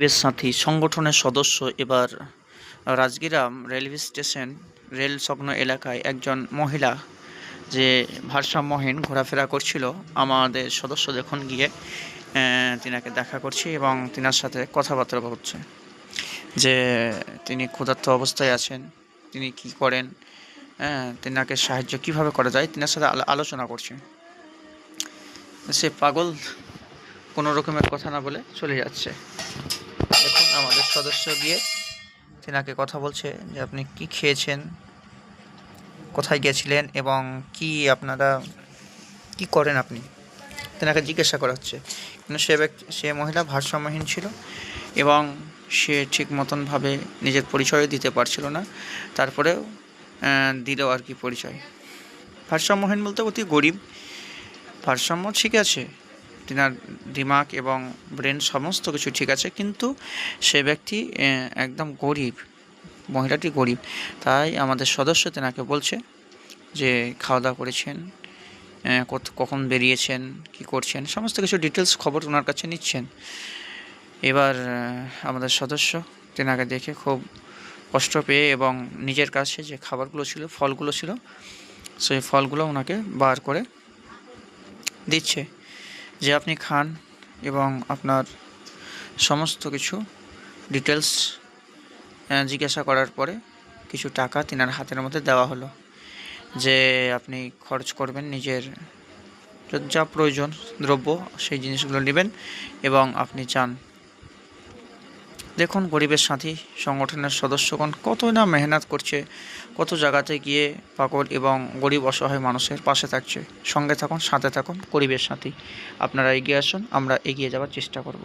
বেশ সাথী সংগঠনের সদস্য এবার রাজগিরাম রেলওয়ে স্টেশন রেল সংলগ্ন এলাকায় একজন মহিলা যে ভারসাম্যহীন ঘোরাফেরা করছিল, আমাদের সদস্য যখন গিয়ে তিনাকে দেখা করছি এবং তিনার সাথে কথাবার্তা হচ্ছে যে তিনি ক্ষুধার্ত অবস্থায় আছেন, তিনি কি করেন, তিনাকে সাহায্য কিভাবে করা যায় তিনার সাথে আলোচনা করছে। সে পাগল কোনো রকমের কথা না বলে চলে যাচ্ছে। দেখুন আমাদের সদস্য গিয়ে তিনাকে কথা বলছে যে আপনি কি খেয়েছেন, কোথায় গেছিলেন এবং কি আপনারা কি করেন আপনি, তেনাকে জিজ্ঞাসা করা হচ্ছে। কিন্তু সে মহিলা ভারসাম্যহীন ছিল এবং সে ঠিক মতনভাবে নিজের পরিচয় দিতে পারছিল না। তারপরেও দিল আর কি পরিচয়। ভারসাম্যহীন বলতে অতি গরিব। ভারসাম্য ঠিক আছে, তিনার দিমাগ এবং ব্রেন সমস্ত কিছু ঠিক আছে, কিন্তু সে ব্যক্তি একদম গরিব, মহিলাটি গরিব। তাই আমাদের সদস্য তেনাকে বলছে যে খাওয়া দাওয়া করেছেন, কখন বেরিয়েছেন, কি করছেন, সমস্ত কিছু ডিটেলস খবর ওনার কাছে নিচ্ছেন। এবার আমাদের সদস্য তেনাকে দেখে খুব কষ্ট পেয়ে এবং নিজের কাছে যে খাবারগুলো ছিল, ফলগুলো ছিল, সেই ফলগুলো ওনাকে বার করে দিচ্ছে যে আপনি খান, এবং আপনার সমস্ত কিছু ডিটেলস জিজ্ঞাসা করার পরে কিছু টাকা তিনার হাতের মধ্যে দেওয়া হলো যে আপনি খরচ করবেন, নিজের যা প্রয়োজন দ্রব্য সেই জিনিসগুলো নেবেন এবং আপনি চান। দেখুন গরিবের সাথী সংগঠনের সদস্যগণ কত না মেহনত করছে, কত জায়গাতে গিয়ে পাগল এবং গরিব অসহায় মানুষের পাশে থাকছে। সঙ্গে থাকুন, সাথে থাকুন, গরিবের সাথী। আপনারা এগিয়ে আসুন, আমরা এগিয়ে যাওয়ার চেষ্টা করব।